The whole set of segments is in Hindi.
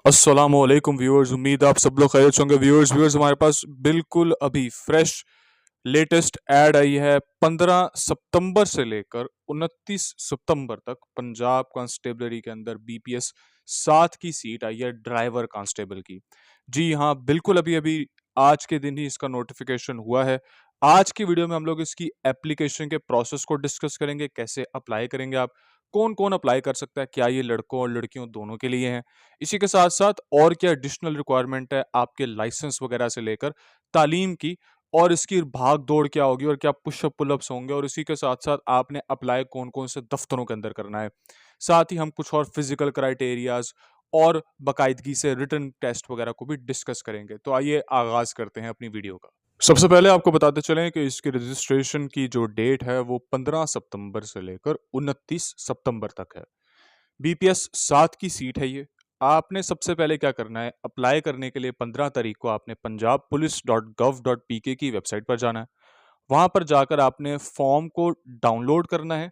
अस्सलामुअलैकुम व्यूअर्स। उम्मीद है आप सब लोग खैरियत से होंगे। व्यूअर्स हमारे पास बिल्कुल अभी फ्रेश लेटेस्ट ऐड आई है। 15 सितंबर से लेकर 29 सितंबर तक पंजाब कांस्टेबलरी के अंदर बीपीएस 7 की सीट आई है, ड्राइवर कांस्टेबल की। जी हाँ, बिल्कुल अभी अभी आज के दिन ही इसका नोटिफिकेशन हुआ है। आज की वीडियो में हम लोग इसकी एप्लीकेशन के प्रोसेस को डिस्कस करेंगे, कैसे अप्लाई करेंगे आप, कौन कौन अप्लाई कर सकता है, क्या ये लड़कों और लड़कियों दोनों के लिए है, इसी के साथ साथ और क्या एडिशनल रिक्वायरमेंट है आपके लाइसेंस वगैरह से लेकर तालीम की, और इसकी भाग दौड़ क्या होगी और क्या पुशअप पुलअप्स होंगे, और इसी के साथ साथ आपने अप्लाई कौन कौन से दफ्तरों के अंदर करना है। साथ ही हम कुछ और फिजिकल क्राइटेरियाज और बाकायदगी से रिटन टेस्ट वगैरह को भी डिस्कस करेंगे। तो आइए आगाज करते हैं अपनी वीडियो का। सबसे पहले आपको बताते चलें कि इसकी रजिस्ट्रेशन की जो डेट है वो 15 सितंबर से लेकर 29 सितंबर तक है। बीपीएस 7 की सीट है ये। आपने सबसे पहले क्या करना है, अप्लाई करने के लिए 15 तारीख को आपने punjabpolice.gov.pk की वेबसाइट पर जाना है। वहां पर जाकर आपने फॉर्म को डाउनलोड करना है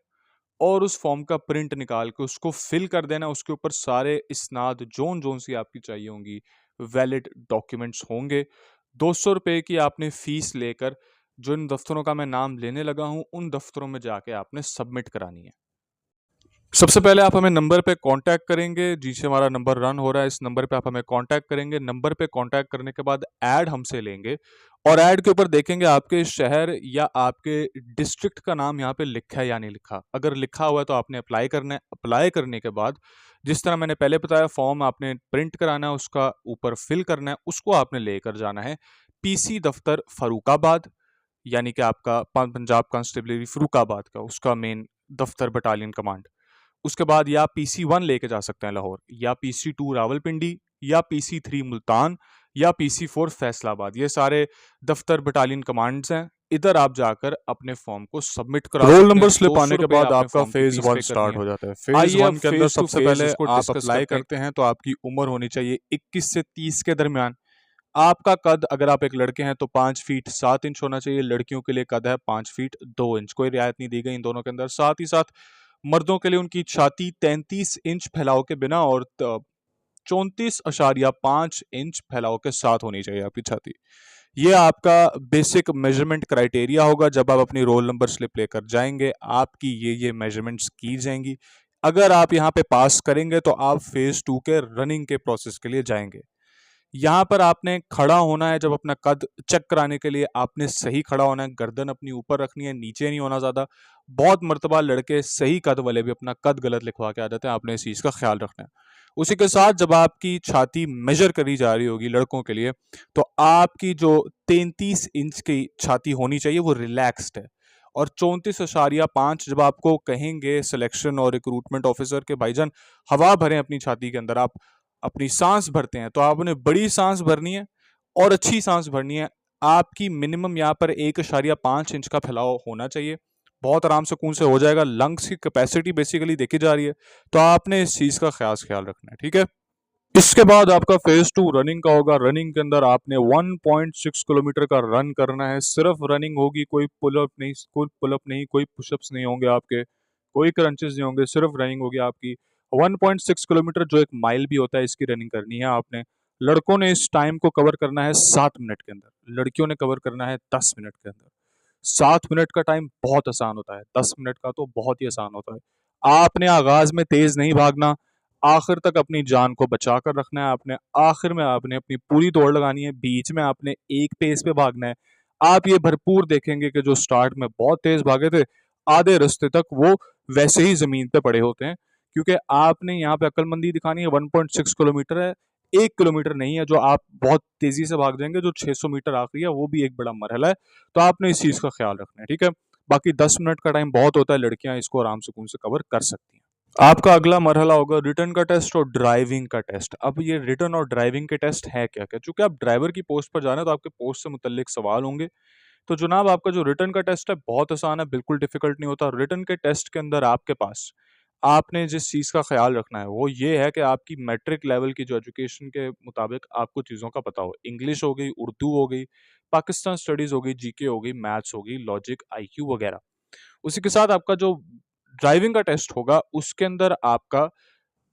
और उस फॉर्म का प्रिंट निकाल के उसको फिल कर देना। उसके ऊपर सारे इसनाद जोन जोन सी आपकी चाहिए होंगी, वैलिड डॉक्यूमेंट्स होंगे। 200 रुपये की आपने फीस लेकर जो इन दफ्तरों का मैं नाम लेने लगा हूं उन दफ्तरों में जाके आपने सबमिट करानी है। सबसे पहले आप हमें नंबर पे कांटेक्ट करेंगे, जिससे हमारा नंबर रन हो रहा है। इस नंबर पे आप हमें कांटेक्ट करेंगे। नंबर पे कांटेक्ट करने के बाद ऐड हमसे लेंगे और ऐड के ऊपर देखेंगे आपके शहर या आपके डिस्ट्रिक्ट का नाम यहाँ पे लिखा है या नहीं लिखा। अगर लिखा हुआ है तो आपने अप्लाई करना है। अप्लाई करने के बाद जिस तरह मैंने पहले बताया, फॉर्म आपने प्रिंट कराना है, उसका ऊपर फिल करना है, उसको आपने लेकर जाना है पीसी दफ्तर फरूखाबाद, यानी कि आपका पंजाब कांस्टेबलरी फरूखाबाद का उसका मेन दफ्तर बटालियन कमांड। उसके बाद या PC-1 लेके जा सकते हैं लाहौर, या PC-2 रावलपिंडी, या PC-3 मुल्तान, या PC-4 फैसलाबाद। ये सारे दफ्तर बटालियन कमांड्स हैं। इधर आप जाकर अपने फॉर्म को सबमिट करा रोल सकते नंबर हैं। स्लिप दो सौ आने के रुपये बाद आपने आपका फॉर्म की फेज फीस वन पे करनी स्टार्ट है। हो जाता है। फेज आइए अब वन के अंदर फेज टू सबसे फेज पहले इसको आप डिस्कस अप्लाई करते हैं। करते हैं तो आपकी उम्र होनी चाहिए 21 से 30 के दरमियान। आपका कद, अगर आप एक लड़के हैं तो 5 फीट 7 इंच होना चाहिए। लड़कियों के लिए कद है 5 फीट 2 इंच। कोई रियायत नहीं दी गई इन दोनों के अंदर। साथ ही साथ मर्दों के लिए उनकी छाती 33 इंच फैलाव के बिना और 34.5 इंच फैलाव के साथ होनी चाहिए आपकी छाती। ये आपका बेसिक मेजरमेंट क्राइटेरिया होगा। जब आप अपनी रोल नंबर स्लिप लेकर जाएंगे आपकी ये मेजरमेंट्स की जाएंगी। अगर आप यहाँ पे पास करेंगे तो आप फेज 2 के रनिंग के प्रोसेस के लिए जाएंगे। यहाँ पर आपने खड़ा होना है। जब अपना कद चेक कराने के लिए आपने सही खड़ा होना है, गर्दन अपनी ऊपर रखनी है, नीचे नहीं होना ज़्यादा। बहुत मर्तबा लड़के सही कद वाले भी अपना कद गलत लिखवा के आ जाते हैं, आपने इस चीज़ का ख्याल रखना है। उसी के साथ जब आपकी छाती मेजर करी जा रही होगी लड़कों के लिए, तो आपकी जो 33 इंच की छाती होनी चाहिए वो रिलैक्स्ड है। और 34.5 जब आपको कहेंगे सिलेक्शन और रिक्रूटमेंट ऑफिसर के भाईजान हवा भरें अपनी छाती के अंदर, आप अपनी सांस भरते हैं तो आपने बड़ी सांस भरनी है और अच्छी सांस भरनी है। आपकी मिनिमम यहाँ पर 1.5 इंच का फैलाव होना चाहिए। बहुत आराम सुकून से हो जाएगा। लंग्स की कैपेसिटी बेसिकली देखी जा रही है, तो आपने इस चीज का खास ख्याल रखना है, ठीक है। इसके बाद आपका फेज 2 रनिंग का होगा। रनिंग के अंदर आपने 1.6 किलोमीटर का रन करना है। सिर्फ रनिंग होगी, कोई पुलअप नहीं, कोई पुशअप्स नहीं होंगे आपके, कोई क्रंचेस नहीं होंगे, सिर्फ रनिंग होगी आपकी। 1.6 किलोमीटर जो एक माइल भी होता है, इसकी रनिंग करनी है आपने। लड़कों ने इस टाइम को कवर करना है 7 मिनट के अंदर, लड़कियों ने कवर करना है 10 मिनट के अंदर। 7 मिनट का टाइम बहुत आसान होता है, 10 मिनट का तो बहुत ही आसान होता है। आपने आगाज में तेज नहीं भागना, आखिर तक अपनी जान को बचा कर रखना है आपने। आखिर में आपने अपनी पूरी दौड़ लगानी है, बीच में आपने एक पेस पे भागना है। आप ये भरपूर देखेंगे कि जो स्टार्ट में बहुत तेज भागे थे, आधे रास्ते तक वो वैसे ही जमीन पे पड़े होते हैं, क्योंकि आपने यहाँ पे अक्लमंदी दिखानी है। 1.6 किलोमीटर है, 1 किलोमीटर नहीं है जो आप बहुत तेजी से भाग जाएंगे। जो 600 मीटर आखिरी है वो भी एक बड़ा मरहला है, तो आपने इस चीज का ख्याल रखना है, ठीक है। बाकी 10 मिनट का टाइम बहुत होता है, लड़कियां इसको आराम सुकून से कवर कर सकती हैं। आपका अगला मरहला होगा रिटर्न का टेस्ट और ड्राइविंग का टेस्ट। अब ये रिटर्न और ड्राइविंग के टेस्ट है क्या क्या, चूंकि आप ड्राइवर की पोस्ट पर जा रहे हैं तो आपके पोस्ट से मुतल्लिक सवाल होंगे। तो जनाब, आपका जो रिटर्न का टेस्ट है बहुत आसान है, बिल्कुल डिफिकल्ट नहीं होता। रिटर्न के टेस्ट के अंदर आपके पास आपने जिस चीज़ का ख्याल रखना है वो ये है कि आपकी मैट्रिक लेवल की जो एजुकेशन के मुताबिक आपको चीज़ों का पता हो। इंग्लिश हो गई, उर्दू हो गई, पाकिस्तान स्टडीज़ हो गई, जीके हो गई, मैथ्स हो गई, लॉजिक, आईक्यू वगैरह। उसी के साथ आपका जो ड्राइविंग का टेस्ट होगा उसके अंदर आपका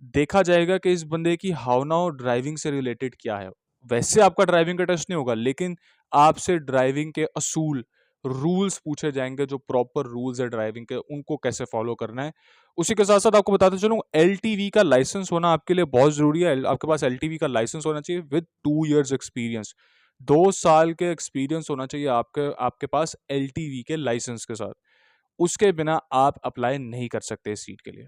देखा जाएगा कि इस बंदे की भावनाओं ड्राइविंग से रिलेटेड क्या है। वैसे आपका ड्राइविंग का टेस्ट नहीं होगा, लेकिन आपसे ड्राइविंग के असूल, रूल्स पूछे जाएँगे, जो प्रॉपर रूल्स है ड्राइविंग के, उनको कैसे फॉलो करना है। उसी के साथ-साथ आपको बताते चलूँ, एलटीवी का लाइसेंस होना आपके लिए बहुत ज़रूरी है। आपके पास एलटीवी का लाइसेंस होना चाहिए विद 2 इयर्स एक्सपीरियंस। 2 साल के एक्सपीरियंस होना चाहिए आपके आपके पास एलटीवी के लाइसेंस के साथ। उसके बिना आप अप्लाई नहीं कर सकते इस सीट के लिए।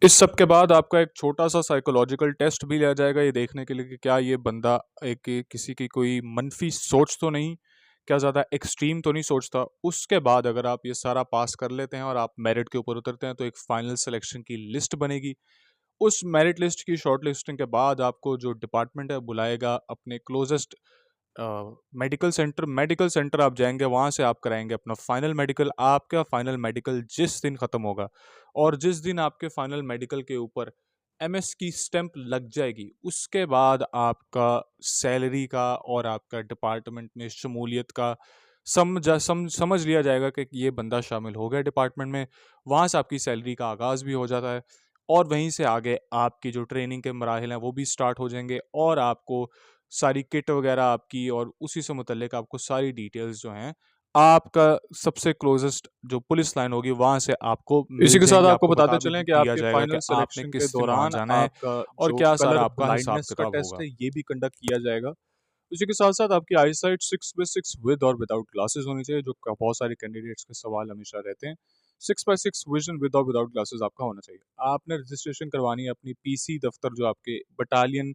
इस सब के बाद आपका एक छोटा-सा साइकोलॉजिकल टेस्ट भी लिया जाएगा, ये देखने के लिए कि क्या ये बंदा किसी की कोई मनफ़ी सोच तो नहीं, क्या ज़्यादा एक्सट्रीम तो नहीं सोचता। उसके बाद अगर आप ये सारा पास कर लेते हैं और आप मेरिट के ऊपर उतरते हैं, तो एक फाइनल सिलेक्शन की लिस्ट बनेगी। उस मेरिट लिस्ट की शॉर्ट लिस्टिंग के बाद आपको जो डिपार्टमेंट है बुलाएगा अपने क्लोज़ेस्ट मेडिकल सेंटर आप जाएँगे, वहाँ से आप कराएँगे अपना फाइनल मेडिकल। आपका फाइनल मेडिकल जिस दिन ख़त्म होगा और जिस दिन आपके फाइनल मेडिकल के ऊपर एमएस की स्टैंप लग जाएगी, उसके बाद आपका सैलरी का और आपका डिपार्टमेंट में शमूलियत का समझ लिया जाएगा कि ये बंदा शामिल हो गया डिपार्टमेंट में। वहाँ से आपकी सैलरी का आगाज़ भी हो जाता है और वहीं से आगे आपकी जो ट्रेनिंग के मराहिल हैं, वो भी स्टार्ट हो जाएँगे और आपको सारी किट वगैरह आपकी और उसी से मुतल्लिक आपको सारी डिटेल्स जो हैं, आपका सबसे क्लोज़ेस्ट जो पुलिस लाइन होगी, वहाँ से आपको इसी मिल के साथ जाएँगी। आपको आपको बताते बता भी चलें कि दिया आपके जाएगा कि फाइनल आपने सिलेक्शन के किस दिन वहाँ दौरान जाना है आपका और जो क्या कलर सारा आपका ब्लाइंडनेस का हिसाब-किताब टेस्ट होगा। है, ये भी कंडक्ट किया जाएगा। उसी के साथ-साथ आपकी आईसाइट 6/6 विद और विदाउट ग्लासेस होनी चाहिए, जो क बहुत सारे कैंडिडेट्स के सवाल हमेशा रहते हैं। 6/6 विज़न विद और विदाउट ग्लासेस आपका होना चाहिए। आपने रजिस्ट्रेशन करवानी है अपनी पीसी दफ्तर, जो आपके बटालियन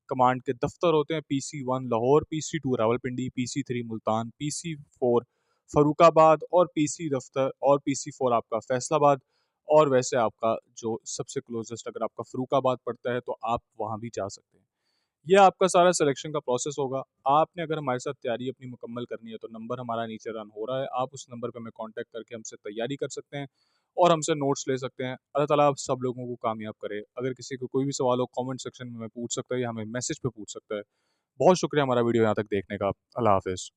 कमांड के दफ्तर होते हैं, पीसी-1 लाहौर, पीसी-2 रावलपिंडी, पीसी-3 मुल्तान, पीसी-4 फर्रुखाबाद और पीसी दफ्तर और पीसी-4 आपका फैसलाबाद। और वैसे आपका जो सबसे क्लोज़ेस्ट अगर आपका फर्रुखाबाद पड़ता है, तो आप वहाँ भी जा सकते हैं। ये आपका सारा सिलेक्शन का प्रोसेस होगा। आपने अगर हमारे साथ तैयारी अपनी मुकम्मल करनी है, तो नंबर हमारा नीचे रन हो रहा है। आप उस नंबर पे हमें कॉन्टैक्ट करके हमसे तैयारी कर सकते हैं और हमसे नोट्स ले सकते हैं। अल्लाह ताला आप सब लोगों को कामयाब करे। अगर किसी को कोई भी सवाल हो, कमेंट सेक्शन में हमें पूछ सकता है या हमें मैसेज पे पूछ सकता है। बहुत शुक्रिया हमारा वीडियो यहाँ तक देखने का। अल्लाह हाफ़िज़।